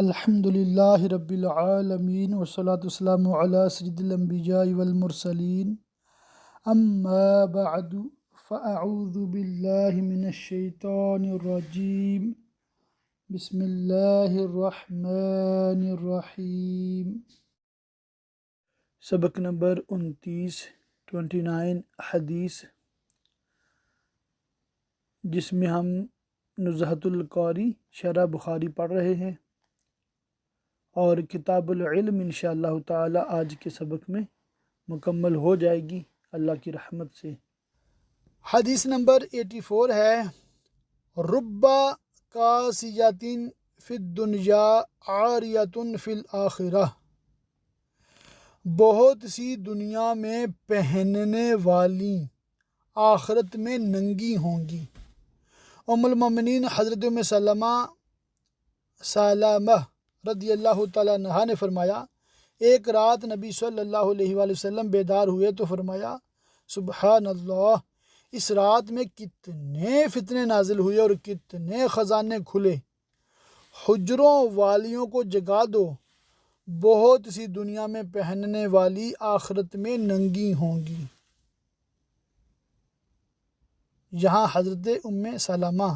الحمد للہ رب العالمین والصلاة والسلام علی سید الانبیاء والمرسلین اما بعد فاعوذ باللہ من الشیطان الرجیم بسم اللہ الرحمن الرحیم۔ سبق نمبر 29 حدیث، جس میں ہم نزہۃ القاری شرح بخاری پڑھ رہے ہیں، اور کتاب العلم انشاءاللہ تعالی آج کے سبق میں مکمل ہو جائے گی اللہ کی رحمت سے۔ حدیث نمبر 84 ہے، ربا کاسیۃ فی الدنیا عاریۃ فی الآخرہ، بہت سی دنیا میں پہننے والی آخرت میں ننگی ہوں گی۔ ام المومنین حضرت ام سلمہ رضی اللہ تعالیٰ عنہ نے فرمایا، ایک رات نبی صلی اللہ علیہ وآلہ وسلم بیدار ہوئے تو فرمایا، سبحان اللہ، اس رات میں کتنے فتنے نازل ہوئے اور کتنے خزانے کھلے، حجروں والیوں کو جگا دو، بہت سی دنیا میں پہننے والی آخرت میں ننگی ہوں گی۔ یہاں حضرت ام سلمہ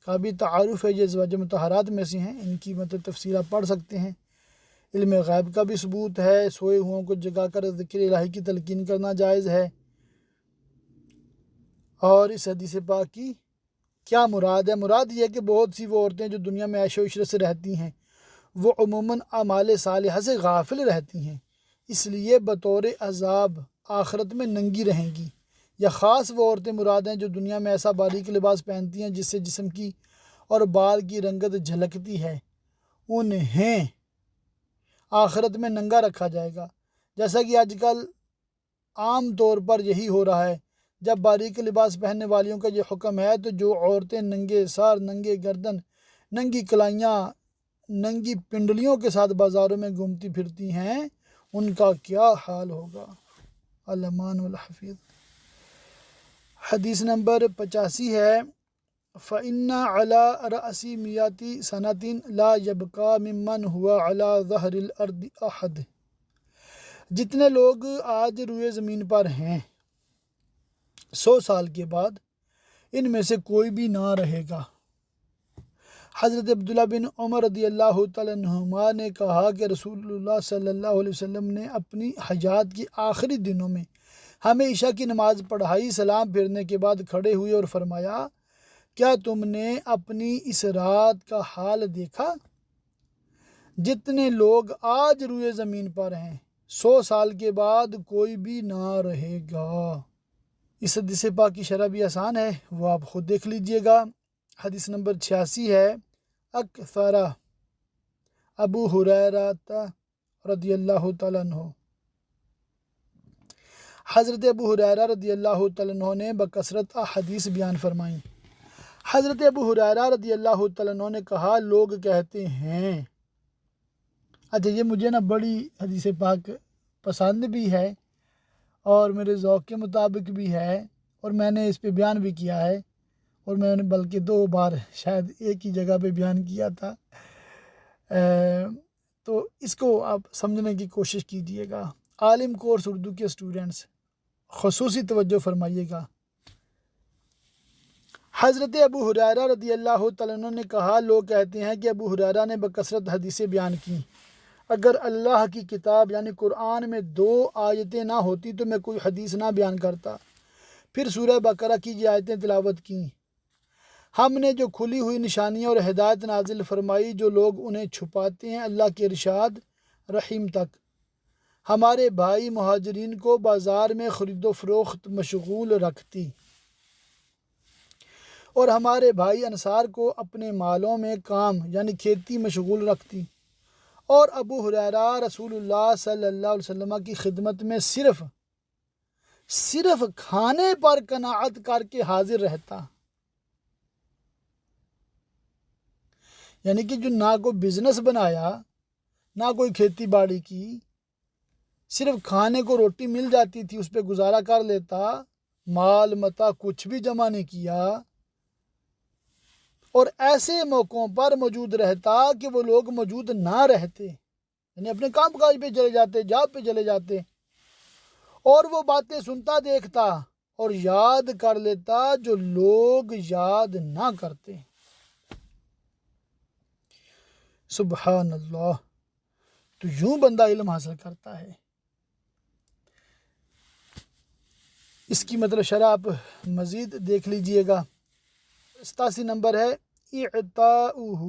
کا بھی تعارف ہے، یہ ازواج مطہرات میں سے ہیں، ان کی تفسیر آپ پڑھ سکتے ہیں۔ علم غیب کا بھی ثبوت ہے، سوئے ہوئوں کو جگا کر ذکر الہی کی تلقین کرنا جائز ہے۔ اور اس حدیث پاک کی کیا مراد ہے؟ مراد یہ ہے کہ بہت سی وہ عورتیں جو دنیا میں عیش و عشرت سے رہتی ہیں، وہ عموماً اعمال صالحہ سے غافل رہتی ہیں، اس لیے بطور عذاب آخرت میں ننگی رہیں گی۔ یا خاص وہ عورتیں مراد ہیں جو دنیا میں ایسا باریک لباس پہنتی ہیں جس سے جسم کی اور بال کی رنگت جھلکتی ہے، انہیں آخرت میں ننگا رکھا جائے گا۔ جیسا کہ آج کل عام طور پر یہی ہو رہا ہے، جب باریک لباس پہننے والیوں کا یہ حکم ہے تو جو عورتیں ننگے سار، ننگے گردن، ننگی کلائیاں، ننگی پنڈلیوں کے ساتھ بازاروں میں گھومتی پھرتی ہیں، ان کا کیا حال ہوگا۔ الامان والحفیظ۔ حدیث نمبر 85 ہے، فَإِنَّ عَلَىٰ رَأْسِ مِئَةِ سَنَةٍ لَا يَبْقَىٰ مِمَّنْ هُوَ عَلَىٰ ظَهْرِ الْأَرْضِ أَحَدٌ، جتنے لوگ آج روئے زمین پر ہیں، 100 سال کے بعد ان میں سے کوئی بھی نہ رہے گا۔ حضرت عبداللہ بن عمر رضی اللہ تعالیٰ عنہما نے کہا کہ رسول اللہ صلی اللہ علیہ وسلم نے اپنی حیات کے آخری دنوں میں ہمیں عشاء کی نماز پڑھائی، سلام پھیرنے کے بعد کھڑے ہوئے اور فرمایا، کیا تم نے اپنی اس رات کا حال دیکھا؟ جتنے لوگ آج روئے زمین پر ہیں، 100 سال کے بعد کوئی بھی نہ رہے گا۔ اس حدیث پاک کی شرح بھی آسان ہے، وہ آپ خود دیکھ لیجئے گا۔ حدیث نمبر 86 ہے، اکثر ابو ہریرہ رضی اللہ تعالیٰ عنہ، حضرت ابو ہریرہ رضی اللہ تعالیٰ عنہ نے بکثرت احادیث بیان فرمائیں۔ حضرت ابو ہریرہ رضی اللہ تعالیٰ عنہ نے کہا، لوگ کہتے ہیں، اچھا یہ مجھے بڑی حدیث پاک پسند بھی ہے اور میرے ذوق کے مطابق بھی ہے، اور میں نے اس پہ بیان بھی کیا ہے، اور میں نے بلکہ 2 بار شاید ایک ہی جگہ پہ بیان کیا تھا، تو اس کو آپ سمجھنے کی کوشش کیجئے گا۔ عالم کورس اردو کے اسٹوڈنٹس خصوصی توجہ فرمائیے گا۔ حضرت ابو ہریرہ رضی اللہ تعالیٰ عنہ نے کہا، لوگ کہتے ہیں کہ ابو ہریرہ نے بکثرت حدیثیں بیان کی، اگر اللہ کی کتاب یعنی قرآن میں 2 آیتیں نہ ہوتی تو میں کوئی حدیث نہ بیان کرتا۔ پھر سورہ بقرہ کی یہ آیتیں تلاوت کیں، ہم نے جو کھلی ہوئی نشانیاں اور ہدایت نازل فرمائی، جو لوگ انہیں چھپاتے ہیں اللہ کے ارشاد رحیم تک، ہمارے بھائی مہاجرین کو بازار میں خرید و فروخت مشغول رکھتی، اور ہمارے بھائی انصار کو اپنے مالوں میں کام یعنی کھیتی مشغول رکھتی، اور ابو ہریرہ رسول اللہ صلی اللہ علیہ وسلم کی خدمت میں صرف کھانے پر قناعت کر کے حاضر رہتا، یعنی کہ جو نہ کوئی بزنس بنایا، نہ کوئی کھیتی باڑی کی، صرف کھانے کو روٹی مل جاتی تھی اس پہ گزارا کر لیتا، مال متا کچھ بھی جمع نہیں کیا، اور ایسے موقعوں پر موجود رہتا کہ وہ لوگ موجود نہ رہتے، یعنی اپنے کام کاج پہ چلے جاتے، جاب پہ چلے جاتے، اور وہ باتیں سنتا دیکھتا اور یاد کر لیتا جو لوگ یاد نہ کرتے۔ سبحان اللہ۔ تو یوں بندہ علم حاصل کرتا ہے۔ اس کی مطلب شرح آپ مزید دیکھ لیجئے گا۔ 87 نمبر ہے اعطاؤہ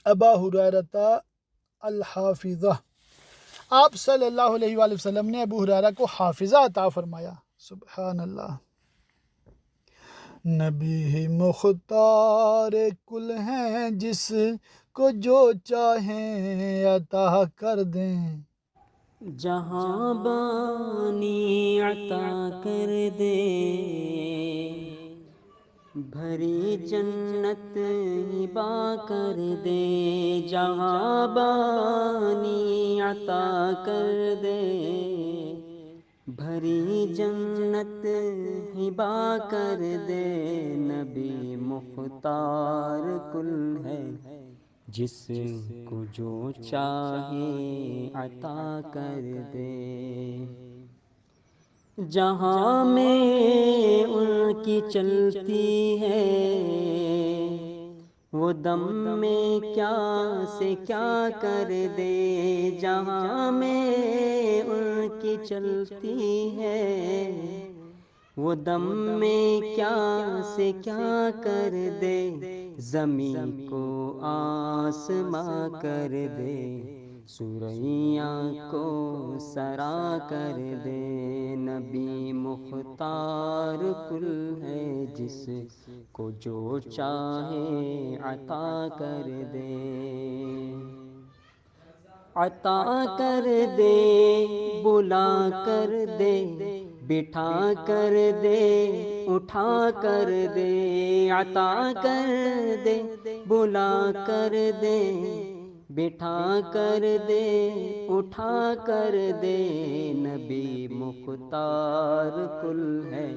ابا ہریرہ الحافظہ، آپ صلی اللہ علیہ وآلہ وسلم نے ابو ہریرہ کو حافظہ عطا فرمایا۔ سبحان اللہ۔ نبی مختار کل ہیں جس کو جو چاہیں عطا کر دیں، جہاں بانی عطا کر دے، بھری جنت ہبا کر دے، جہاں بانی عطا کر دے، بھری جنت ہبا کر دے، نبی مختار کل ہے جس کو جو چاہے عطا کر دے، جہاں میں ان کی چلتی ہے وہ دم میں کیا سے کیا کر دے، جہاں میں ان کی چلتی ہے وہ دم میں کیا سے کیا کر دے، زمین کو آسماں کر دے، سوریاں کو سرا کر دے، نبی مختار کل ہے جس کو جو چاہے عطا کر دے، عطا کر دے، بلا کر دے، بٹھا کر دے، اٹھا کر دے، عطا کر دے، بلا کر دے، بٹھا کر دے، اٹھا کر دے، نبی مختار کل ہے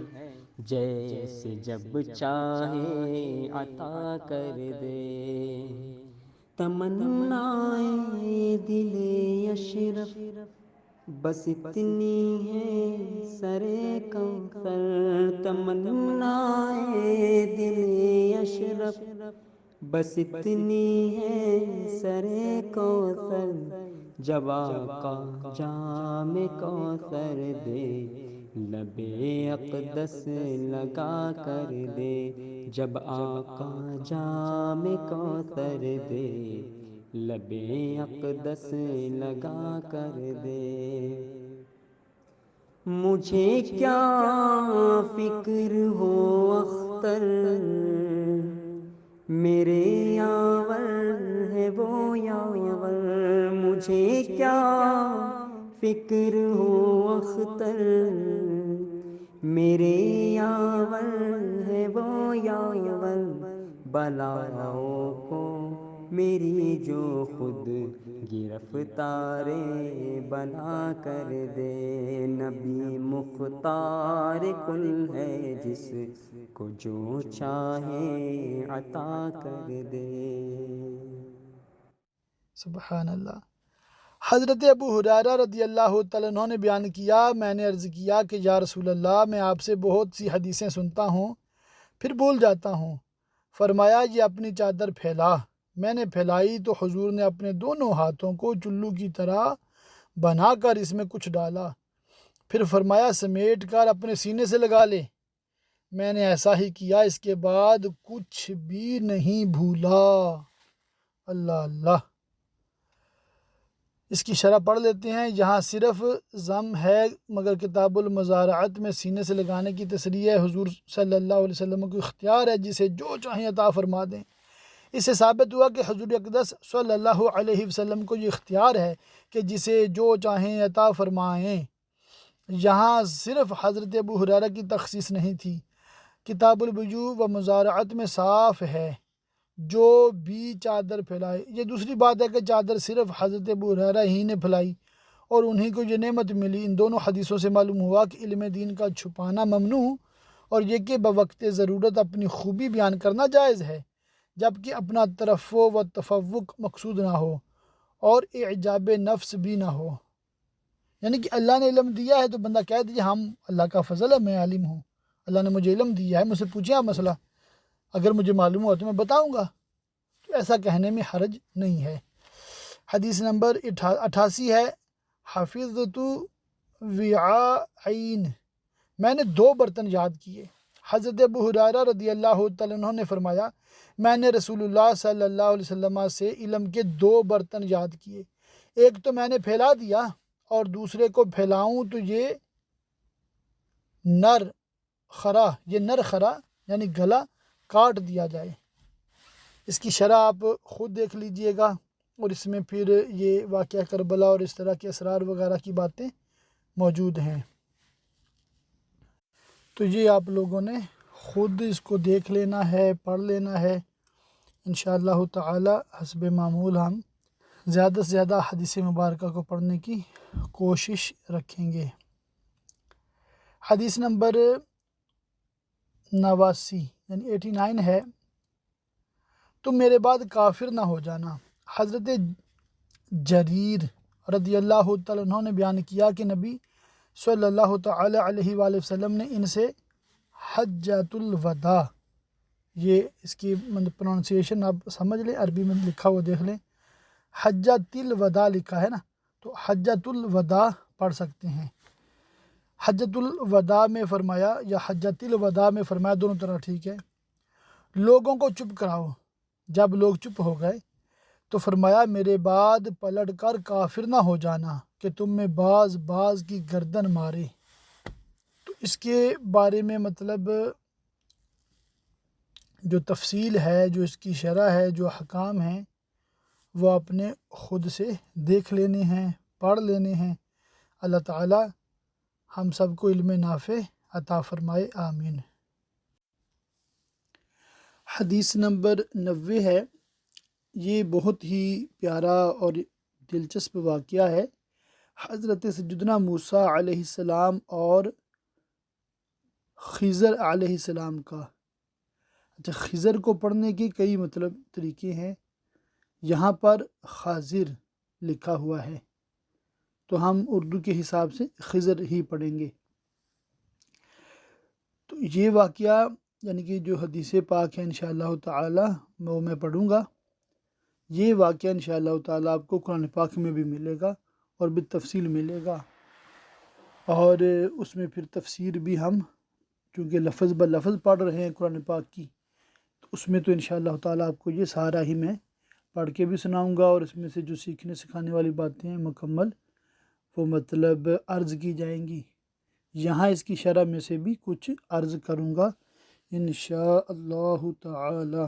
جیسے جب چاہے عطا کر دے، تمنائے دل اشرف بس اتنی ہے سر کوثر، تمنائے دل اشرف بس اتنی ہے سر کوثر، جب آقا جام کوثر دے، لب اقدس لگا کر دے، جب آقا جام کوثر دے، لب اقدس لگا کر دے، مجھے کیا فکر ہو اختر میرے یاور ہے وہ یاور، مجھے کیا فکر ہو اختر میرے یاور ہے وہ یاور، بلاؤں کو میری جو خود گرفتار بنا کر دے، نبی مختار کل ہے جس کو جو چاہے عطا کر دے۔ سبحان اللہ۔ حضرت ابو ہریرہ رضی اللہ تعالیٰ عنہ نے بیان کیا، میں نے عرض کیا کہ یا رسول اللہ، میں آپ سے بہت سی حدیثیں سنتا ہوں پھر بھول جاتا ہوں۔ فرمایا یہ اپنی چادر پھیلا۔ میں نے پھیلائی تو حضور نے اپنے دونوں ہاتھوں کو چلو کی طرح بنا کر اس میں کچھ ڈالا، پھر فرمایا سمیٹ کر اپنے سینے سے لگا لے۔ میں نے ایسا ہی کیا، اس کے بعد کچھ بھی نہیں بھولا۔ اللہ اللہ۔ اس کی شرح پڑھ لیتے ہیں۔ یہاں صرف ضم ہے، مگر کتاب المزارعت میں سینے سے لگانے کی تصریح ہے۔ حضور صلی اللہ علیہ وسلم کو اختیار ہے، جسے جو چاہیں عطا فرما دیں۔ اس سے ثابت ہوا کہ حضور اقدس صلی اللہ علیہ وسلم کو یہ اختیار ہے کہ جسے جو چاہیں عطا فرمائیں۔ یہاں صرف حضرت ابو ہریرہ کی تخصیص نہیں تھی، کتاب البیوع و مزارعت میں صاف ہے جو بھی چادر پھیلائے۔ یہ دوسری بات ہے کہ چادر صرف حضرت ابو ہریرہ ہی نے پھیلائی اور انہی کو یہ نعمت ملی۔ ان دونوں حدیثوں سے معلوم ہوا کہ علم دین کا چھپانا ممنوع اور یہ کہ بوقت ضرورت اپنی خوبی بیان کرنا جائز ہے، جبکہ اپنا ترفع و تفوق مقصود نہ ہو اور اعجاب نفس بھی نہ ہو۔ یعنی کہ اللہ نے علم دیا ہے تو بندہ کہہ دیجیے ہم اللہ کا فضل ہے، میں عالم ہوں، اللہ نے مجھے علم دیا ہے، مجھ سے پوچھیں آپ مسئلہ، اگر مجھے معلوم ہو تو میں بتاؤں گا، تو ایسا کہنے میں حرج نہیں ہے۔ حدیث نمبر 88 ہے، حفظت وعاءین، میں نے 2 برتن یاد کیے۔ حضرت ابو ہریرہ رضی اللہ تعالیٰ عنہ نے فرمایا میں نے رسول اللہ صلی اللہ علیہ وسلم سے علم کے 2 برتن یاد کیے، ایک تو میں نے پھیلا دیا اور دوسرے کو پھیلاؤں تو یہ نر خرا یعنی گلا کاٹ دیا جائے۔ اس کی شرح آپ خود دیکھ لیجئے گا، اور اس میں پھر یہ واقعہ کربلا اور اس طرح کے اسرار وغیرہ کی باتیں موجود ہیں، تو یہ آپ لوگوں نے خود اس کو دیکھ لینا ہے، پڑھ لینا ہے۔ انشاءاللہ تعالی حسب معمول ہم زیادہ سے زیادہ حدیث مبارکہ کو پڑھنے کی کوشش رکھیں گے۔ حدیث نمبر 89 یعنی 89 ہے، تم میرے بعد کافر نہ ہو جانا۔ حضرت جریر رضی اللہ تعالیٰ عنہ نے بیان کیا کہ نبی صلی اللہ تعالی علیہ وآلہ وسلم نے ان سے حجۃ الوداع، یہ اس کی پروننسیشن آپ سمجھ لیں، عربی میں لکھا ہوا دیکھ لیں، حجۃ الوداع لکھا ہے نا، تو حجۃ الوداع پڑھ سکتے ہیں۔ حجۃ الوداع میں فرمایا یا حجۃ الوداع میں فرمایا، دونوں طرح ٹھیک ہے، لوگوں کو چپ کراؤ۔ جب لوگ چپ ہو گئے تو فرمایا میرے بعد پلٹ کر کافر نہ ہو جانا کہ تم میں بعض کی گردن مارے۔ تو اس کے بارے میں مطلب جو تفصیل ہے، جو اس کی شرح ہے، جو احکام ہیں، وہ اپنے خود سے دیکھ لینے ہیں، پڑھ لینے ہیں۔ اللہ تعالی ہم سب کو علم نافع عطا فرمائے، آمین۔ حدیث نمبر 90 ہے، یہ بہت ہی پیارا اور دلچسپ واقعہ ہے حضرت سیدنا موسیٰ علیہ السلام اور خضر علیہ السلام کا۔ اچھا، خضر کو پڑھنے کے کئی مطلب طریقے ہیں، یہاں پر خاضر لکھا ہوا ہے تو ہم اردو کے حساب سے خضر ہی پڑھیں گے۔ تو یہ واقعہ یعنی کہ جو حدیث پاک ہے انشاءاللہ تعالی وہ میں پڑھوں گا، یہ واقعہ انشاءاللہ تعالی آپ کو قرآن پاک میں بھی ملے گا اور بالتفصیل ملے گا، اور اس میں پھر تفسیر بھی ہم چونکہ لفظ بلفظ پڑھ رہے ہیں قرآن پاک کی، تو اس میں تو انشاءاللہ تعالی آپ کو یہ سارا ہی میں پڑھ کے بھی سناؤں گا، اور اس میں سے جو سیکھنے سکھانے والی باتیں ہیں مکمل وہ مطلب عرض کی جائیں گی۔ یہاں اس کی شرح میں سے بھی کچھ عرض کروں گا انشاءاللہ تعالی۔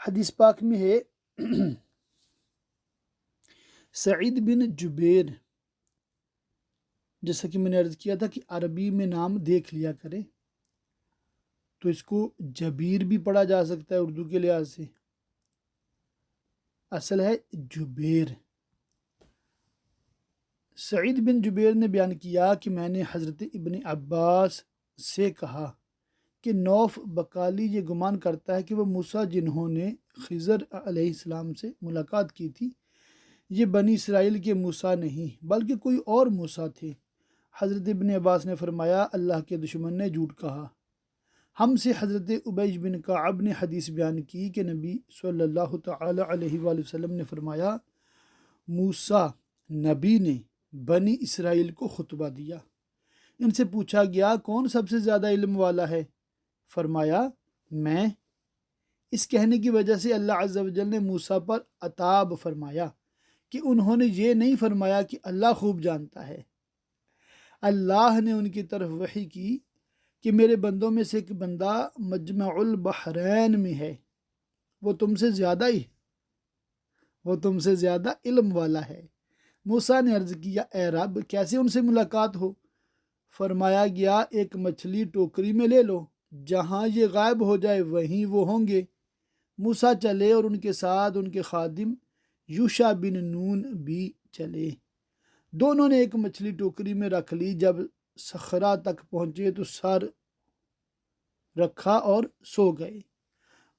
حدیث پاک میں ہے سعید بن جبیر، جیسا کہ میں نے عرض کیا تھا کہ عربی میں نام دیکھ لیا کرے، تو اس کو جبیر بھی پڑھا جا سکتا ہے اردو کے لحاظ سے، اصل ہے جبیر۔ سعید بن جبیر نے بیان کیا کہ میں نے حضرت ابن عباس سے کہا کہ نوف بقالی یہ گمان کرتا ہے کہ وہ موسیٰ جنہوں نے خضر علیہ السلام سے ملاقات کی تھی یہ بنی اسرائیل کے موسیٰ نہیں بلکہ کوئی اور موسیٰ تھے۔ حضرت ابن عباس نے فرمایا اللہ کے دشمن نے جھوٹ کہا۔ ہم سے حضرت ابی بن کعب نے حدیث بیان کی کہ نبی صلی اللہ تعالی علیہ وآلہ وسلم نے فرمایا موسیٰ نبی نے بنی اسرائیل کو خطبہ دیا۔ ان سے پوچھا گیا کون سب سے زیادہ علم والا ہے؟ فرمایا میں۔ اس کہنے کی وجہ سے اللہ عز و جل نے موسیٰ پر عتاب فرمایا کہ انہوں نے یہ نہیں فرمایا کہ اللہ خوب جانتا ہے۔ اللہ نے ان کی طرف وحی کی کہ میرے بندوں میں سے ایک بندہ مجمع البحرین میں ہے، وہ تم سے زیادہ علم والا ہے۔ موسیٰ نے عرض کیا اے رب کیسے ان سے ملاقات ہو؟ فرمایا گیا ایک مچھلی ٹوکری میں لے لو، جہاں یہ غائب ہو جائے وہیں وہ ہوں گے۔ موسیٰ چلے اور ان کے ساتھ ان کے خادم یوشع بن نون بھی چلے۔ دونوں نے ایک مچھلی ٹوکری میں رکھ لی۔ جب صخرہ تک پہنچے تو سر رکھا اور سو گئے۔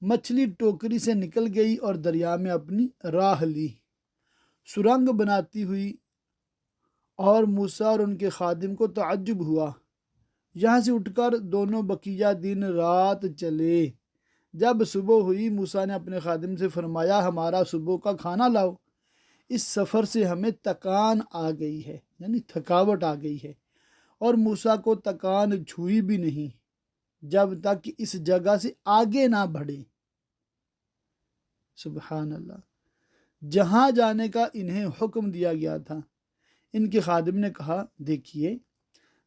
مچھلی ٹوکری سے نکل گئی اور دریا میں اپنی راہ لی، سرنگ بناتی ہوئی، اور موسیٰ اور ان کے خادم کو تعجب ہوا۔ یہاں سے اٹھ کر دونوں بقیہ دن رات چلے۔ جب صبح ہوئی، موسیٰ نے اپنے خادم سے فرمایا، ہمارا صبح کا کھانا لاؤ، اس سفر سے ہمیں تکان آ گئی ہے، یعنی تھکاوٹ آ گئی ہے۔ اور موسیٰ کو تکان چھوئی بھی نہیں جب تک اس جگہ سے آگے نہ بڑھے۔ سبحان اللہ، جہاں جانے کا انہیں حکم دیا گیا تھا۔ ان کے خادم نے کہا، دیکھیے،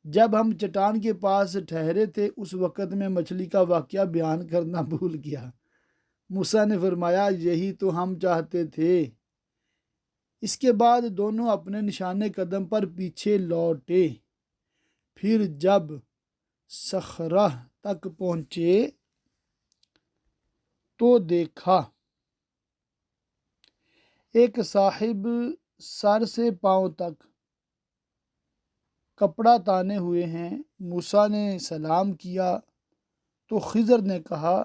جب ہم چٹان کے پاس ٹھہرے تھے اس وقت میں مچھلی کا واقعہ بیان کرنا بھول گیا۔ موسیٰ نے فرمایا، یہی تو ہم چاہتے تھے۔ اس کے بعد دونوں اپنے نشانے قدم پر پیچھے لوٹے۔ پھر جب صخرہ تک پہنچے تو دیکھا ایک صاحب سر سے پاؤں تک کپڑا تانے ہوئے ہیں۔ موسیٰ نے سلام کیا تو خضر نے کہا،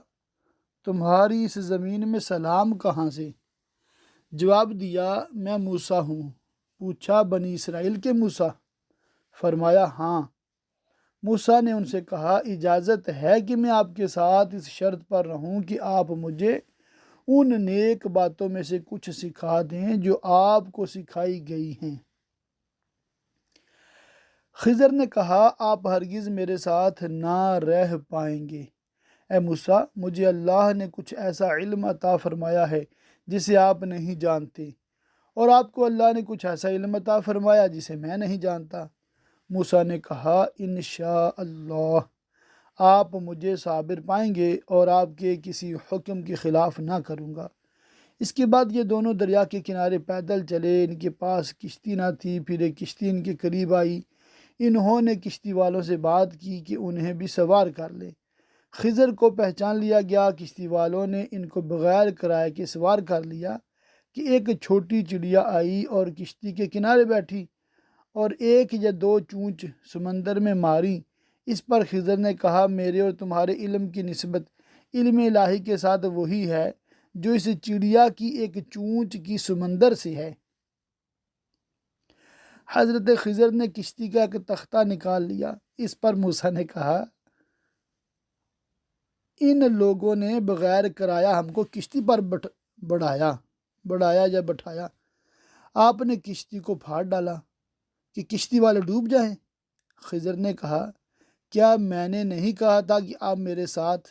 تمہاری اس زمین میں سلام کہاں سے؟ جواب دیا، میں موسیٰ ہوں۔ پوچھا، بنی اسرائیل کے موسیٰ؟ فرمایا، ہاں۔ موسیٰ نے ان سے کہا، اجازت ہے کہ میں آپ کے ساتھ اس شرط پر رہوں کہ آپ مجھے ان نیک باتوں میں سے کچھ سکھا دیں جو آپ کو سکھائی گئی ہیں۔ خضر نے کہا، آپ ہرگز میرے ساتھ نہ رہ پائیں گے۔ اے موسیٰ، مجھے اللہ نے کچھ ایسا علم عطا فرمایا ہے جسے آپ نہیں جانتے، اور آپ کو اللہ نے کچھ ایسا علم عطا فرمایا جسے میں نہیں جانتا۔ موسیٰ نے کہا، انشاءاللہ آپ مجھے صابر پائیں گے اور آپ کے کسی حکم کے خلاف نہ کروں گا۔ اس کے بعد یہ دونوں دریا کے کنارے پیدل چلے۔ ان کے پاس کشتی نہ تھی۔ پھر ایک کشتی ان کے قریب آئی۔ انہوں نے کشتی والوں سے بات کی کہ انہیں بھی سوار کر لے۔ خضر کو پہچان لیا گیا۔ کشتی والوں نے ان کو بغیر کرائے کے سوار کر لیا کہ ایک چھوٹی چڑیا آئی اور کشتی کے کنارے بیٹھی اور ایک یا دو چونچ سمندر میں ماری۔ اس پر خضر نے کہا، میرے اور تمہارے علم کی نسبت علم الہی کے ساتھ وہی ہے جو اس چڑیا کی ایک چونچ کی سمندر سے ہے۔ حضرت خضر نے کشتی کا ایک تختہ نکال لیا۔ اس پر موسیٰ نے کہا، ان لوگوں نے بغیر کرایہ ہم کو کشتی پر بٹھایا۔ آپ نے کشتی کو پھاڑ ڈالا کہ کشتی والے ڈوب جائیں۔ خضر نے کہا، کیا میں نے نہیں کہا تھا کہ آپ میرے ساتھ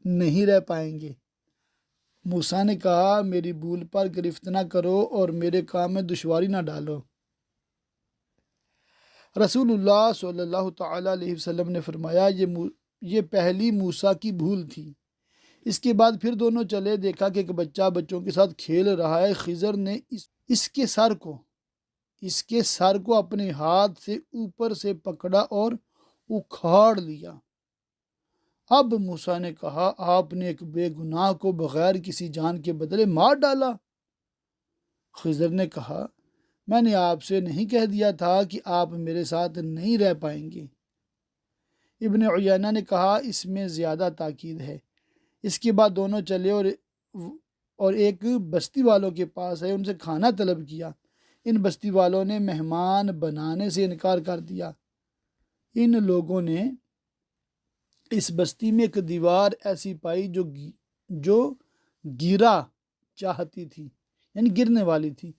نہیں رہ پائیں گے؟ موسیٰ نے کہا، میری بھول پر گرفت نہ کرو اور میرے کام میں دشواری نہ ڈالو۔ رسول اللہ صلی اللہ تعالیٰ علیہ وسلم نے فرمایا، یہ پہلی موسیٰ کی بھول تھی۔ اس کے بعد پھر دونوں چلے۔ دیکھا کہ ایک بچہ بچوں کے ساتھ کھیل رہا ہے۔ خضر نے اس کے سر کو اپنے ہاتھ سے اوپر سے پکڑا اور اکھاڑ لیا۔ اب موسیٰ نے کہا، آپ نے ایک بے گناہ کو بغیر کسی جان کے بدلے مار ڈالا۔ خضر نے کہا، میں نے آپ سے نہیں کہہ دیا تھا کہ آپ میرے ساتھ نہیں رہ پائیں گے؟ ابن عیینہ نے کہا، اس میں زیادہ تاکید ہے۔ اس کے بعد دونوں چلے اور ایک بستی والوں کے پاس آئے، ان سے کھانا طلب کیا۔ ان بستی والوں نے مہمان بنانے سے انکار کر دیا۔ ان لوگوں نے اس بستی میں ایک دیوار ایسی پائی جو گرا چاہتی تھی، یعنی گرنے والی تھی۔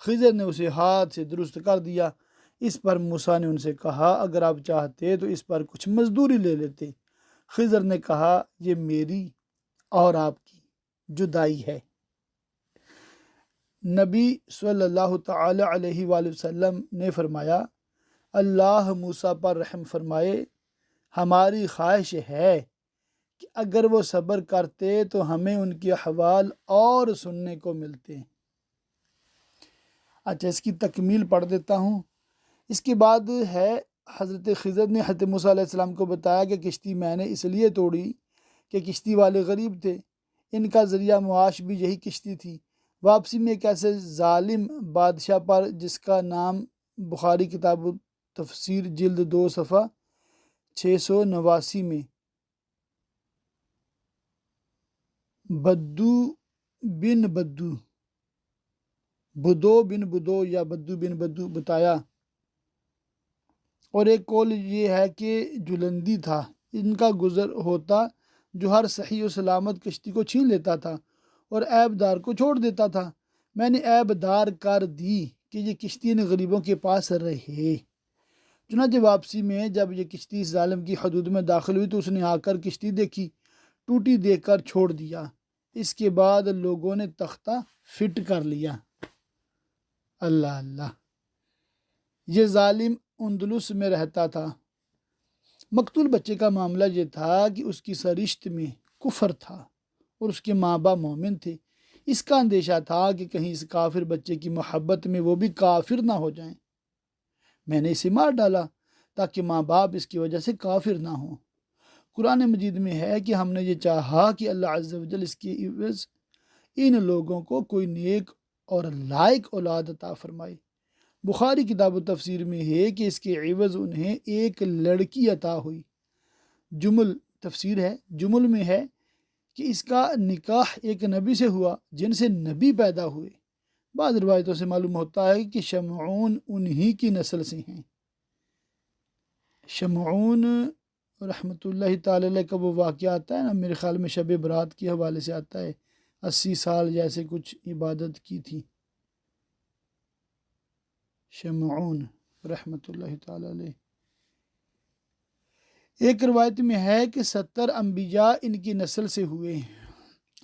خضر نے اسے ہاتھ سے درست کر دیا۔ اس پر موسیٰ نے ان سے کہا، اگر آپ چاہتے تو اس پر کچھ مزدوری لے لیتے۔ خضر نے کہا، یہ میری اور آپ کی جدائی ہے۔ نبی صلی اللہ تعالی علیہ وآلہ وسلم نے فرمایا، اللہ موسیٰ پر رحم فرمائے، ہماری خواہش ہے کہ اگر وہ صبر کرتے تو ہمیں ان کے احوال اور سننے کو ملتے۔ اچھا، اس کی تکمیل پڑھ دیتا ہوں۔ اس کے بعد ہے، حضرت خضر نے حضرت موسیٰ علیہ السلام کو بتایا کہ کشتی میں نے اس لیے توڑی کہ کشتی والے غریب تھے، ان کا ذریعہ معاش بھی یہی کشتی تھی۔ واپسی میں ایک ایسے ظالم بادشاہ پر جس کا نام بخاری کتاب تفسیر جلد 2 صفحہ 689 میں بدو بن بدو، بدو بن بدو یا بدو بن بدو بتایا۔ اور ایک قول یہ ہے کہ جلندی تھا، ان کا گزر ہوتا جو ہر صحیح و سلامت کشتی کو چھین لیتا تھا اور عیب دار کو چھوڑ دیتا تھا۔ میں نے عیب دار کر دی کہ یہ کشتی ان غریبوں کے پاس رہے۔ چنانچہ واپسی میں جب یہ کشتی اس ظالم کی حدود میں داخل ہوئی تو اس نے آ کر کشتی دیکھی، ٹوٹی دیکھ کر چھوڑ دیا۔ اس کے بعد لوگوں نے تختہ فٹ کر لیا۔ اللہ اللہ۔ یہ ظالم اندلس میں رہتا تھا۔ مقتول بچے کا معاملہ یہ تھا کہ اس کی سرشت میں کفر تھا اور اس کے ماں باپ مومن تھے۔ اس کا اندیشہ تھا کہ کہیں اس کافر بچے کی محبت میں وہ بھی کافر نہ ہو جائیں۔ میں نے اسے مار ڈالا تاکہ ماں باپ اس کی وجہ سے کافر نہ ہوں۔ قرآن مجید میں ہے کہ ہم نے یہ چاہا کہ اللہ عز و جل اس کے عوض ان لوگوں کو کوئی نیک اور لائق اولاد عطا فرمائے۔ بخاری کتاب و تفسیر میں ہے کہ اس کے عوض انہیں ایک لڑکی عطا ہوئی۔ جمل تفسیر ہے، جمل میں ہے کہ اس کا نکاح ایک نبی سے ہوا جن سے نبی پیدا ہوئے۔ بعض روایتوں سے معلوم ہوتا ہے کہ شمعون انہی کی نسل سے ہیں۔ شمعون رحمۃ اللہ تعالی علیہ کا وہ واقعہ آتا ہے نا، میرے خیال میں شب برات کے حوالے سے آتا ہے، 80 سال جیسے کچھ عبادت کی تھی شمعون رحمۃ اللہ تعالی علیہ۔ ایک روایت میں ہے کہ 70 انبیاء ان کی نسل سے ہوئے۔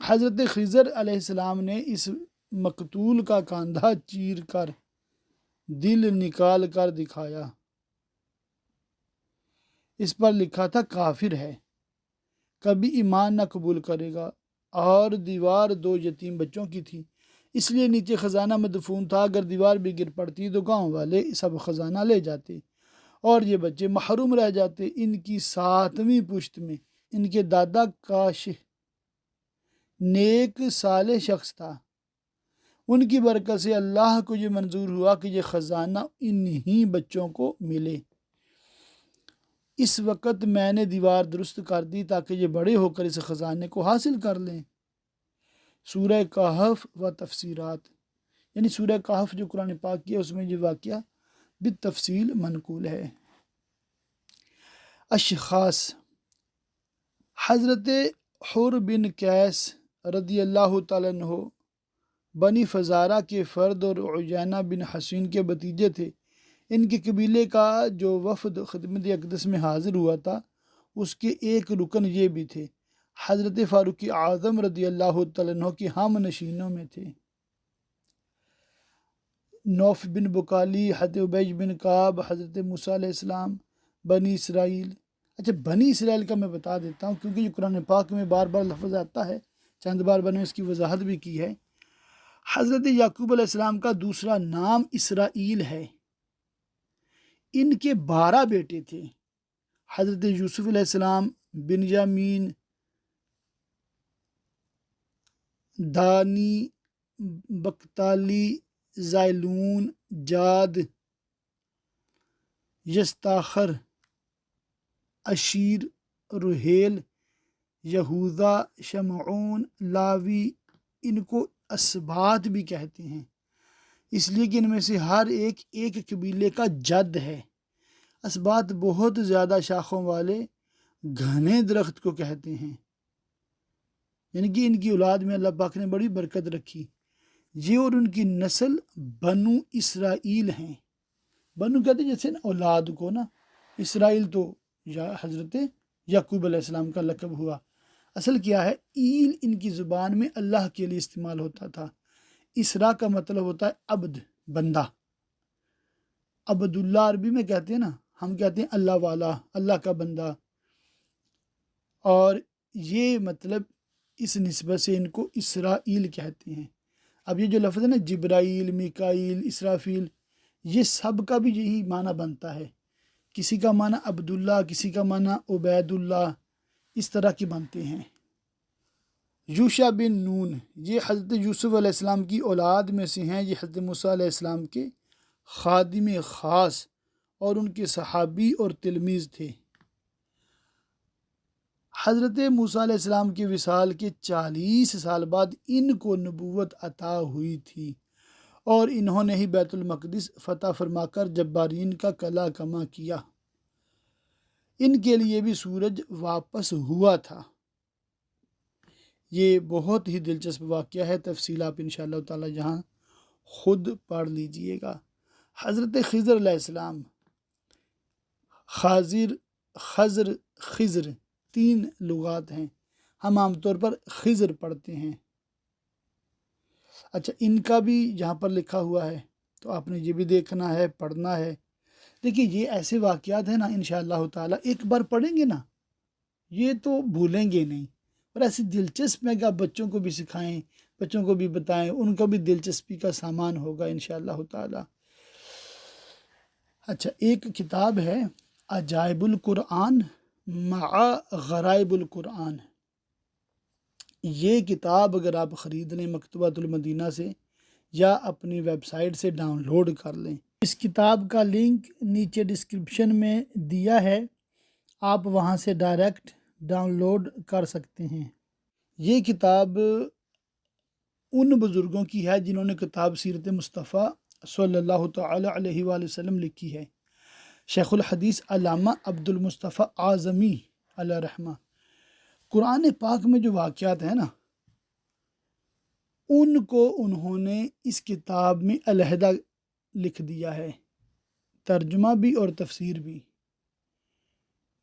حضرت خضر علیہ السلام نے اس مقتول کا کاندھا چیر کر دل نکال کر دکھایا۔ اس پر لکھا تھا کافر ہے، کبھی ایمان نہ قبول کرے گا، اور دیوار 2 یتیم بچوں کی تھی، اس لیے نیچے خزانہ مدفون تھا۔ اگر دیوار بھی گر پڑتی تو گاؤں والے سب خزانہ لے جاتے اور یہ بچے محروم رہ جاتے۔ ان کی 7ویں پشت میں ان کے دادا کاشف نیک صالح شخص تھا۔ ان کی برکت سے اللہ کو یہ منظور ہوا کہ یہ خزانہ انہی بچوں کو ملے۔ اس وقت میں نے دیوار درست کر دی تاکہ یہ بڑے ہو کر اس خزانے کو حاصل کر لیں۔ سورہ کہف و تفسیرات، یعنی سورہ کہف جو قرآن پاک کی ہے اس میں یہ واقعہ بالتفصیل منقول ہے۔ اشخاص: حضرت حر بن قیس رضی اللہ تعالیٰ عنہ بنی فزارہ کے فرد اور عیینہ بن حسین کے بھتیجے تھے۔ ان کے قبیلے کا جو وفد خدمت اقدس میں حاضر ہوا تھا اس کے ایک رکن یہ بھی تھے۔ حضرت فاروق اعظم رضی اللہ تعالیٰ عنہ کے ہم نشینوں میں تھے۔ نوف بن بکالی، حضرت عبید بن کعب، حضرت موسیٰ علیہ السلام، بنی اسرائیل۔ اچھا، بنی اسرائیل کا میں بتا دیتا ہوں کیونکہ یہ قرآن پاک میں بار بار لفظ آتا ہے، چند بار میں نے اس کی وضاحت بھی کی ہے۔ حضرت یعقوب علیہ السلام کا دوسرا نام اسرائیل ہے۔ ان کے 12 بیٹے تھے۔ حضرت یوسف علیہ السلام، بنیامین، دانی، بکتالی، زائلون، جاد، یستاخر، اشیر، رحیل، یہوذا، شمعون، لاوی۔ ان کو اسباط بھی کہتے ہیں اس لیے کہ ان میں سے ہر ایک قبیلے کا جد ہے۔ اسباط بہت زیادہ شاخوں والے گھنے درخت کو کہتے ہیں، یعنی کہ ان کی اولاد میں اللہ پاک نے بڑی برکت رکھی۔ یہ اور ان کی نسل بنو اسرائیل ہیں۔ بنو کہتے ہیں جیسے اولاد کو نا، اسرائیل تو حضرت یعقوب علیہ السلام کا لقب ہوا۔ اصل کیا ہے، ایل ان کی زبان میں اللہ کے لیے استعمال ہوتا تھا۔ اسرا کا مطلب ہوتا ہے عبد، بندہ۔ عبداللہ عربی میں کہتے ہیں نا، ہم کہتے ہیں اللہ والا، اللہ کا بندہ، اور یہ مطلب اس نسبت سے ان کو اسرائیل کہتے ہیں۔ اب یہ جو لفظ ہے نا، جبرائیل، میکائیل، اسرافیل، یہ سب کا بھی یہی معنی بنتا ہے۔ کسی کا معنی عبداللہ، کسی کا معنی عبید اللہ، اس طرح کی بنتے ہیں۔ یوشع بن نون، یہ حضرت یوسف علیہ السلام کی اولاد میں سے ہیں۔ یہ حضرت موسیٰ علیہ السلام کے خادم خاص اور ان کے صحابی اور تلمیذ تھے۔ حضرت موسیٰ علیہ السلام کے وصال کے 40 سال بعد ان کو نبوت عطا ہوئی تھی اور انہوں نے ہی بیت المقدس فتح فرما کر جبارین کا قلع کما کیا۔ ان کے لیے بھی سورج واپس ہوا تھا۔ یہ بہت ہی دلچسپ واقعہ ہے، تفصیل آپ انشاءاللہ تعالی یہاں خود پڑھ لیجئے گا۔ حضرت خضر علیہ السلام، خضر 3 لغات ہیں، ہم عام طور پر خضر پڑھتے ہیں۔ اچھا، ان کا بھی یہاں پر لکھا ہوا ہے تو آپ نے یہ بھی دیکھنا ہے، پڑھنا ہے۔ دیکھیے یہ ایسے واقعات ہیں نا انشاءاللہ تعالی ایک بار پڑھیں گے نا یہ تو بھولیں گے نہیں، اور ایسی دلچسپ ہے کہ آپ بچوں کو بھی سکھائیں، بچوں کو بھی بتائیں، ان کو بھی دلچسپی کا سامان ہوگا انشاءاللہ تعالی۔ اچھا، ایک کتاب ہے عجائب القرآن مع غرائب القرآن، یہ کتاب اگر آپ خرید لیں مکتبۃ المدینہ سے یا اپنی ویب سائٹ سے ڈاؤن لوڈ کر لیں، اس کتاب کا لنک نیچے ڈسکرپشن میں دیا ہے، آپ وہاں سے ڈائریکٹ ڈاؤن لوڈ کر سکتے ہیں۔ یہ کتاب ان بزرگوں کی ہے جنہوں نے کتاب سیرت مصطفیٰ صلی اللہ تعالی علیہ وآلہ وسلم لکھی ہے۔ شیخ الحدیث علامہ عبد المصطفیٰ اعظمی علیہ رحمہ، قرآن پاک میں جو واقعات ہیں نا ان کو انہوں نے اس کتاب میں علیحدہ لکھ دیا ہے، ترجمہ بھی اور تفسیر بھی۔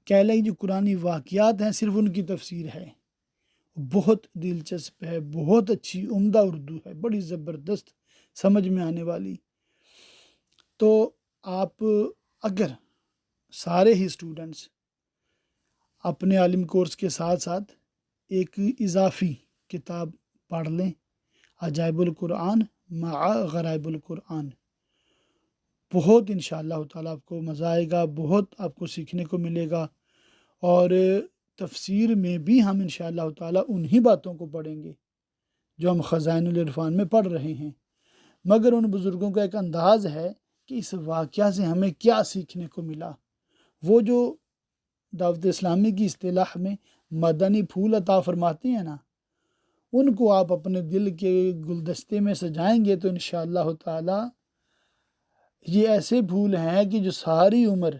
کہہ لیں جو قرآنی واقعات ہیں صرف ان کی تفسیر ہے، بہت دلچسپ ہے، بہت اچھی عمدہ اردو ہے، بڑی زبردست سمجھ میں آنے والی۔ تو آپ اگر سارے ہی اسٹوڈنٹس اپنے عالم کورس کے ساتھ ساتھ ایک اضافی کتاب پڑھ لیں، عجائب القرآن مع غرائب القرآن، بہت انشاءاللہ تعالیٰ آپ کو مزہ آئے گا، بہت آپ کو سیکھنے کو ملے گا، اور تفسیر میں بھی ہم انشاءاللہ تعالیٰ انہی باتوں کو پڑھیں گے جو ہم خزائن العرفان میں پڑھ رہے ہیں، مگر ان بزرگوں کا ایک انداز ہے کہ اس واقعہ سے ہمیں کیا سیکھنے کو ملا۔ وہ جو دعوت اسلامی کی اصطلاح میں مدنی پھول عطا فرماتے ہیں نا، ان کو آپ اپنے دل کے گلدستے میں سجائیں گے تو انشاءاللہ تعالی یہ ایسے پھول ہیں کہ جو ساری عمر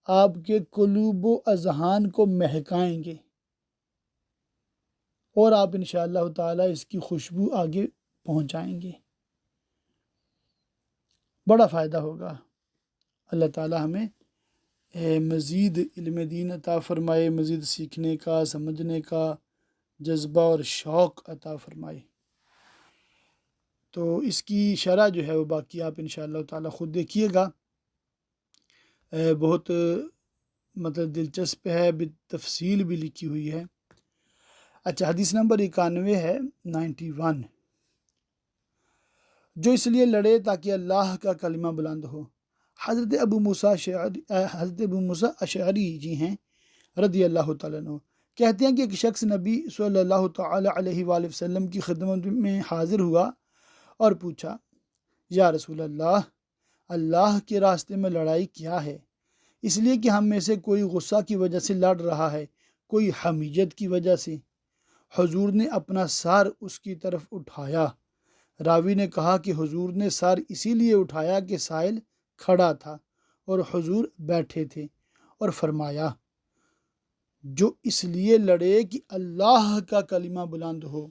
آپ کے قلوب و اذہان کو مہکائیں گے، اور آپ انشاءاللہ تعالی اس کی خوشبو آگے پہنچائیں گے، بڑا فائدہ ہوگا۔ اللہ تعالی ہمیں مزید علم دین عطا فرمائے، مزید سیکھنے کا، سمجھنے کا جذبہ اور شوق عطا فرمائے۔ تو اس کی شرح جو ہے وہ باقی آپ انشاءاللہ تعالی خود دیکھیے گا، بہت مطلب دلچسپ ہے، تفصیل بھی لکھی ہوئی ہے۔ اچھا، حدیث نمبر 91 ہے 91، جو اس لیے لڑے تاکہ اللہ کا کلمہ بلند ہو۔ حضرت ابو موسیٰ اشعری جی ہیں رضی اللہ تعالیٰ عنہ، کہتے ہیں کہ ایک شخص نبی صلی اللہ تعالی علیہ وآلہ وسلم کی خدمت میں حاضر ہوا اور پوچھا، یا رسول اللہ، اللہ کے راستے میں لڑائی کیا ہے؟ اس لیے کہ ہم میں سے کوئی غصہ کی وجہ سے لڑ رہا ہے، کوئی حمیت کی وجہ سے۔ حضور نے اپنا سر اس کی طرف اٹھایا۔ راوی نے کہا کہ حضور نے سر اسی لیے اٹھایا کہ سائل کھڑا تھا اور حضور بیٹھے تھے، اور فرمایا، جو اس لیے لڑے کہ اللہ کا کلمہ بلند ہو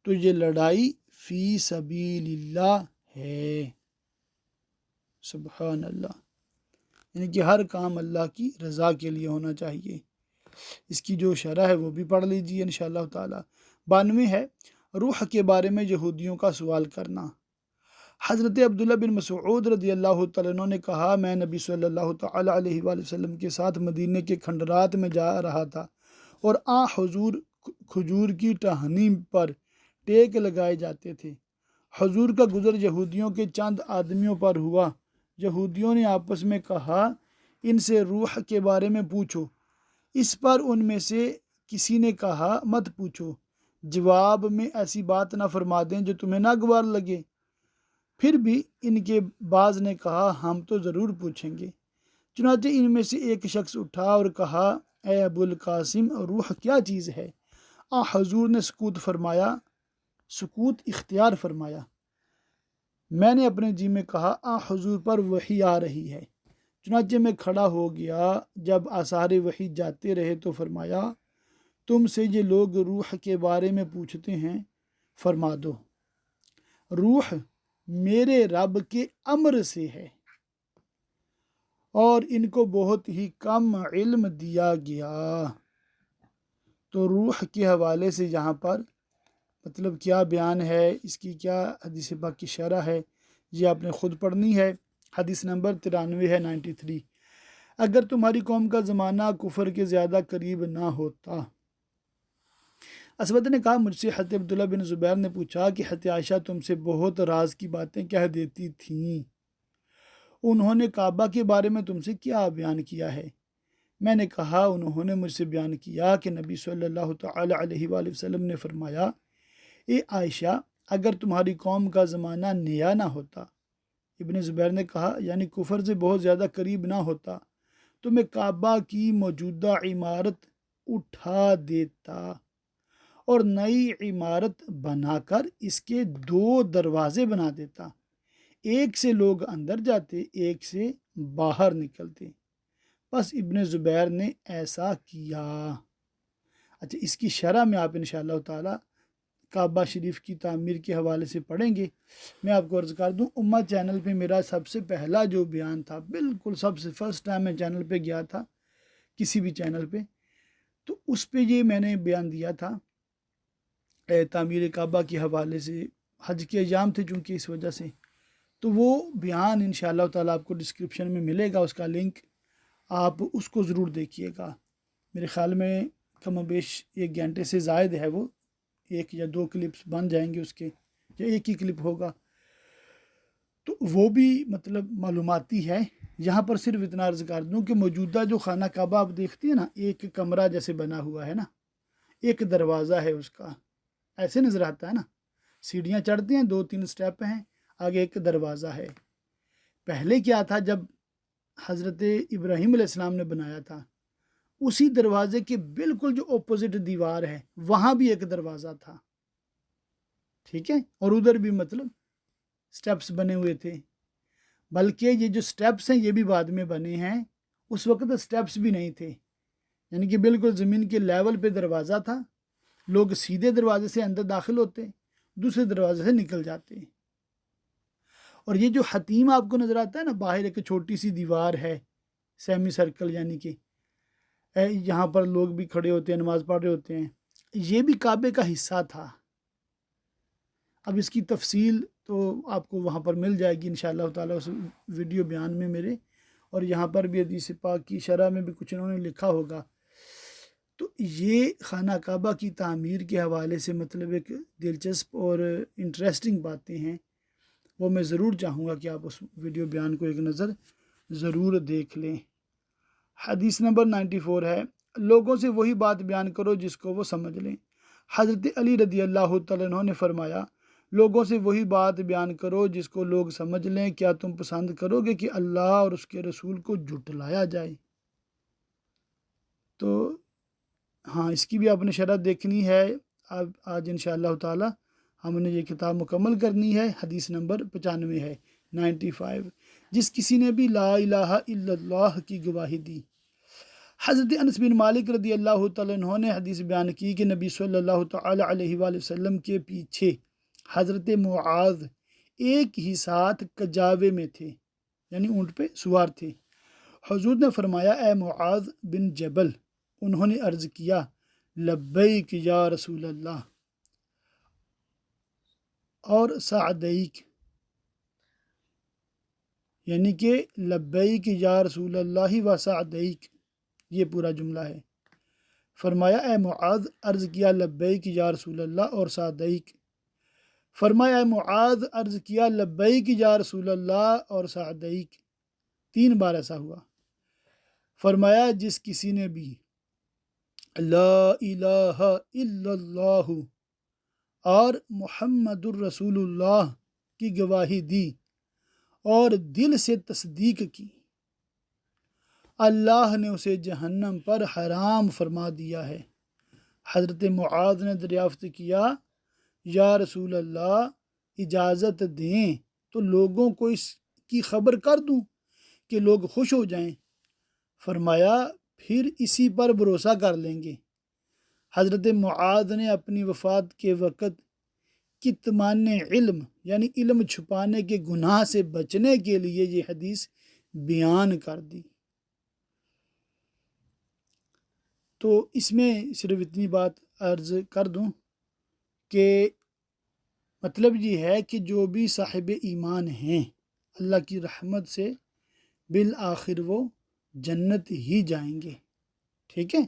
تو یہ لڑائی فی سبیل اللہ ہے۔ سبحان اللہ، یعنی کہ ہر کام اللہ کی رضا کے لیے ہونا چاہیے۔ اس کی جو شرح ہے وہ بھی پڑھ لیجیے انشاءاللہ تعالی۔ 92 ہے روح کے بارے میں یہودیوں کا سوال کرنا۔ حضرت عبداللہ بن مسعود رضی اللہ تعالیٰ عنہ نے کہا، میں نبی صلی اللہ تعالی علیہ وآلہ وسلم کے ساتھ مدینے کے کھنڈرات میں جا رہا تھا، اور حضور کھجور کی ٹہنی پر ٹیک لگائے جاتے تھے۔ حضور کا گزر یہودیوں کے چند آدمیوں پر ہوا۔ یہودیوں نے آپس میں کہا، ان سے روح کے بارے میں پوچھو۔ اس پر ان میں سے کسی نے کہا، مت پوچھو، جواب میں ایسی بات نہ فرما دیں جو تمہیں ناگوار لگے۔ پھر بھی ان کے بعض نے کہا، ہم تو ضرور پوچھیں گے۔ چنانچہ ان میں سے ایک شخص اٹھا اور کہا، اے ابو القاسم روح کیا چیز ہے؟ حضور نے سکوت فرمایا، سکوت اختیار فرمایا۔ میں نے اپنے جی میں کہا حضور پر وحی آ رہی ہے۔ چنانچہ میں کھڑا ہو گیا، جب آثار وحی جاتے رہے تو فرمایا تم سے یہ لوگ روح کے بارے میں پوچھتے ہیں، فرما دو روح میرے رب کے امر سے ہے اور ان کو بہت ہی کم علم دیا گیا۔ تو روح کے حوالے سے یہاں پر مطلب کیا بیان ہے، اس کی کیا حدیث پاک کی شرح ہے، یہ آپ نے خود پڑھنی ہے۔ حدیث نمبر 93 ہے 93۔ اگر تمہاری قوم کا زمانہ کفر کے زیادہ قریب نہ ہوتا۔ اسود نے کہا مجھ سے حضرت عبداللہ بن زبیر نے پوچھا کہ حضرت عائشہ تم سے بہت راز کی باتیں کہہ دیتی تھیں، انہوں نے کعبہ کے بارے میں تم سے کیا بیان کیا ہے؟ میں نے کہا انہوں نے مجھ سے بیان کیا کہ نبی صلی اللہ تعالی علیہ وآلہ وسلم نے فرمایا اے عائشہ اگر تمہاری قوم کا زمانہ نیا نہ ہوتا، ابن زبیر نے کہا یعنی کفر سے بہت زیادہ قریب نہ ہوتا، تو میں کعبہ کی موجودہ عمارت اٹھا دیتا اور نئی عمارت بنا کر اس کے 2 دروازے بنا دیتا، ایک سے لوگ اندر جاتے، ایک سے باہر نکلتے۔ بس ابن زبیر نے ایسا کیا۔ اچھا، اس کی شرح میں آپ انشاءاللہ تعالی کعبہ شریف کی تعمیر کے حوالے سے پڑھیں گے۔ میں آپ کو عرض کر دوں امہ چینل پہ میرا سب سے پہلا جو بیان تھا، بالکل سب سے فرسٹ ٹائم میں چینل پہ گیا تھا کسی بھی چینل پہ، تو اس پہ یہ میں نے بیان دیا تھا تعمیر کعبہ کے حوالے سے، حج کے ایام تھے چونکہ اس وجہ سے، تو وہ بیان انشاءاللہ تعالی آپ کو ڈسکرپشن میں ملے گا، اس کا لنک، آپ اس کو ضرور دیکھیے گا۔ میرے خیال میں کم و بیش 1 گھنٹے سے زائد ہے، وہ 1 یا 2 کلپس بن جائیں گے اس کے، یا 1 ہی کلپ ہوگا، تو وہ بھی مطلب معلوماتی ہے۔ یہاں پر صرف اتنا عرض کر دوں کہ موجودہ جو خانہ کعبہ آپ دیکھتے ہیں نا، ایک کمرہ جیسے بنا ہوا ہے نا، ایک دروازہ ہے اس کا، ایسے نظر آتا ہے نا، سیڑھیاں چڑھتے ہیں، 2-3 سٹیپ ہیں، آگے ایک دروازہ ہے۔ پہلے کیا تھا، جب حضرت ابراہیم علیہ السلام نے بنایا تھا، اسی دروازے کے بالکل جو اپوزٹ دیوار ہے وہاں بھی ایک دروازہ تھا، ٹھیک ہے، اور ادھر بھی مطلب سٹیپس بنے ہوئے تھے، بلکہ یہ جو سٹیپس ہیں یہ بھی بعد میں بنے ہیں، اس وقت سٹیپس بھی نہیں تھے، یعنی کہ بالکل زمین کے لیول پہ دروازہ تھا، لوگ سیدھے دروازے سے اندر داخل ہوتے، دوسرے دروازے سے نکل جاتے۔ اور یہ جو حتیم آپ کو نظر آتا ہے نا، باہر ایک چھوٹی سی دیوار ہے، سیمی سرکل، یعنی کہ یہاں پر لوگ بھی کھڑے ہوتے ہیں، نماز پڑھ رہے ہوتے ہیں، یہ بھی کعبے کا حصہ تھا۔ اب اس کی تفصیل تو آپ کو وہاں پر مل جائے گی انشاءاللہ تعالیٰ اس ویڈیو بیان میں میرے، اور یہاں پر بھی حدیث پاک کی شرح میں بھی کچھ انہوں نے لکھا ہوگا۔ تو یہ خانہ کعبہ کی تعمیر کے حوالے سے مطلب ایک دلچسپ اور انٹرسٹنگ باتیں ہیں، وہ میں ضرور چاہوں گا کہ آپ اس ویڈیو بیان کو ایک نظر ضرور دیکھ لیں۔ حدیث نمبر 94 ہے، لوگوں سے وہی بات بیان کرو جس کو وہ سمجھ لیں۔ حضرت علی رضی اللہ تعالیٰ عنہ نے فرمایا لوگوں سے وہی بات بیان کرو جس کو لوگ سمجھ لیں، کیا تم پسند کرو گے کہ اللہ اور اس کے رسول کو جھٹلایا جائے؟ تو ہاں، اس کی بھی آپ نے شرح دیکھنی ہے۔ اب آج انشاءاللہ تعالی ہم نے یہ کتاب مکمل کرنی ہے۔ حدیث نمبر 95 ہے 95۔ جس کسی نے بھی لا الہ الا اللہ کی گواہی دی۔ حضرت انس بن مالک رضی اللہ تعالیٰ عنہ نے حدیث بیان کی کہ نبی صلی اللہ تعالی علیہ وآلہ وسلم کے پیچھے حضرت معاذ ایک ہی ساتھ کجاوے میں تھے، یعنی اونٹ پہ سوار تھے۔ حضور نے فرمایا اے معاذ بن جبل، انہوں نے عرض کیا لبیک یا رسول اللہ اور سعدیک، یعنی کہ لبیک یا رسول اللہ و سعدیک، یہ پورا جملہ ہے۔ فرمایا اے معاذ، عرض کیا لبیک یا رسول اللہ اور سعدیک، فرمایا اے معاذ، عرض کیا لبیک یا رسول اللہ اور سعدیک، 3 بار ایسا ہوا۔ فرمایا جس کسی نے بھی لا الہ الا اللہ اور محمد الرسول اللہ کی گواہی دی اور دل سے تصدیق کی اللہ نے اسے جہنم پر حرام فرما دیا ہے۔ حضرت معاذ نے دریافت کیا، یا رسول اللہ اجازت دیں تو لوگوں کو اس کی خبر کر دوں کہ لوگ خوش ہو جائیں۔ فرمایا پھر اسی پر بھروسہ کر لیں گے۔ حضرت معاذ نے اپنی وفات کے وقت کتمان علم یعنی علم چھپانے کے گناہ سے بچنے کے لیے یہ حدیث بیان کر دی۔ تو اس میں صرف اتنی بات عرض کر دوں کہ مطلب یہ ہے کہ جو بھی صاحب ایمان ہیں اللہ کی رحمت سے بالآخر وہ جنت ہی جائیں گے، ٹھیک ہے۔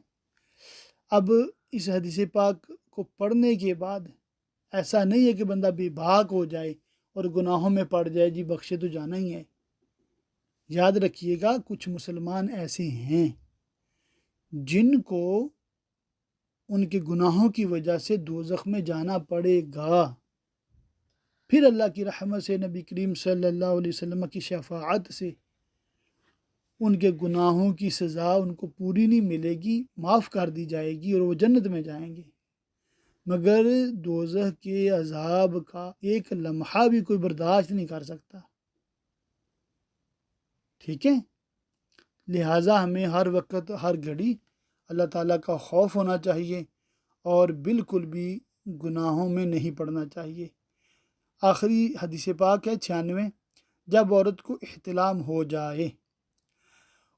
اب اس حدیث پاک کو پڑھنے کے بعد ایسا نہیں ہے کہ بندہ بے باک ہو جائے اور گناہوں میں پڑ جائے، جی بخشے تو جانا ہی ہے۔ یاد رکھیے گا کچھ مسلمان ایسے ہیں جن کو ان کے گناہوں کی وجہ سے دوزخ میں جانا پڑے گا، پھر اللہ کی رحمت سے نبی کریم صلی اللہ علیہ وسلم کی شفاعت سے ان کے گناہوں کی سزا ان کو پوری نہیں ملے گی، معاف کر دی جائے گی اور وہ جنت میں جائیں گے، مگر دوزخ کے عذاب کا ایک لمحہ بھی کوئی برداشت نہیں کر سکتا، ٹھیک ہے۔ لہٰذا ہمیں ہر وقت ہر گھڑی اللہ تعالیٰ کا خوف ہونا چاہیے اور بالکل بھی گناہوں میں نہیں پڑنا چاہیے۔ آخری حدیث پاک ہے 96، جب عورت کو احتلام ہو جائے۔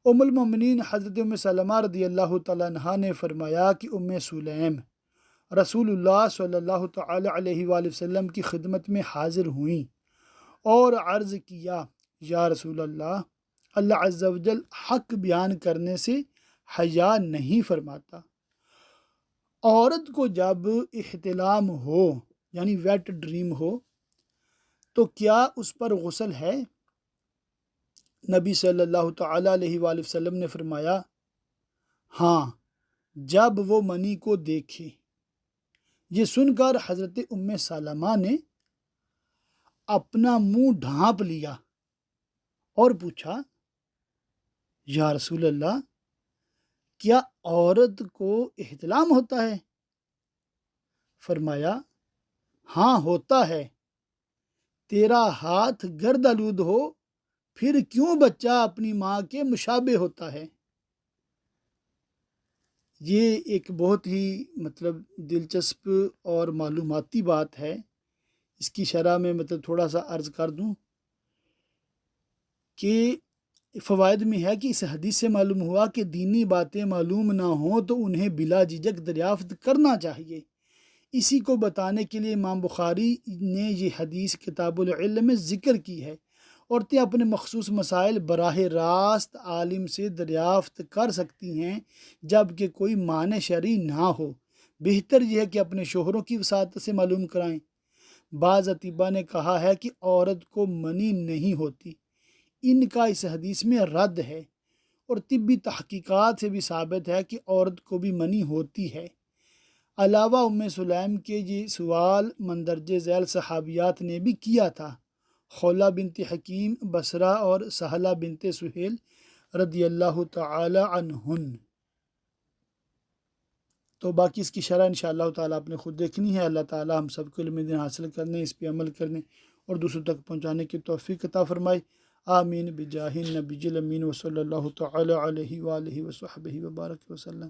ام المومنین حضرت ام سلمہ رضی اللہ تعالیٰ عنہا نے فرمایا کہ ام سلیم رسول اللہ صلی اللہ تعالیٰ علیہ وآلہ وسلم کی خدمت میں حاضر ہوئیں اور عرض کیا، یا رسول اللہ، اللہ عز و جل حق بیان کرنے سے حیا نہیں فرماتا۔ عورت کو جب احتلام ہو یعنی ویٹ ڈریم ہو تو کیا اس پر غسل ہے؟ نبی صلی اللہ تعالیٰ علیہ وآلہ وسلم نے فرمایا، ہاں، جب وہ منی کو دیکھے۔ یہ سن کر حضرت ام سلمہ نے اپنا منہ ڈھانپ لیا اور پوچھا، یا رسول اللہ، کیا عورت کو احتلام ہوتا ہے؟ فرمایا، ہاں ہوتا ہے، تیرا ہاتھ گرد آلود ہو پھر کیوں بچہ اپنی ماں کے مشابہ ہوتا ہے۔ یہ ایک بہت ہی دلچسپ اور معلوماتی بات ہے۔ اس کی شرح میں تھوڑا سا عرض کر دوں کہ فوائد میں ہے کہ اس حدیث سے معلوم ہوا کہ دینی باتیں معلوم نہ ہوں تو انہیں بلا جھجک دریافت کرنا چاہیے۔ اسی کو بتانے کے لیے امام بخاری نے یہ حدیث کتاب العلم میں ذکر کی ہے۔ عورتیں اپنے مخصوص مسائل براہ راست عالم سے دریافت کر سکتی ہیں جبکہ کوئی مانع شرعی نہ ہو۔ بہتر یہ ہے کہ اپنے شوہروں کی وساطت سے معلوم کرائیں۔ بعض اطباء نے کہا ہے کہ عورت کو منی نہیں ہوتی، ان کا اس حدیث میں رد ہے، اور طبی تحقیقات سے بھی ثابت ہے کہ عورت کو بھی منی ہوتی ہے۔ علاوہ ام سلیم کے یہ سوال مندرجہ ذیل صحابیات نے بھی کیا تھا، خولہ بنت حکیم بصرہ اور سہلہ بنت سہیل رضی اللہ تعالی عنہن۔ تو باقی اس کی شرح انشاءاللہ تعالیٰ آپ نے خود دیکھنی ہے۔ اللہ تعالیٰ ہم سب کو علم دین حاصل کرنے، اس پہ عمل کرنے اور دوسروں تک پہنچانے کی توفیق عطا فرمائے۔ آمین بجاہ النبی الامین وصلی اللہ تعالی علیہ وآلہ وصحبہ وبارک وسلم۔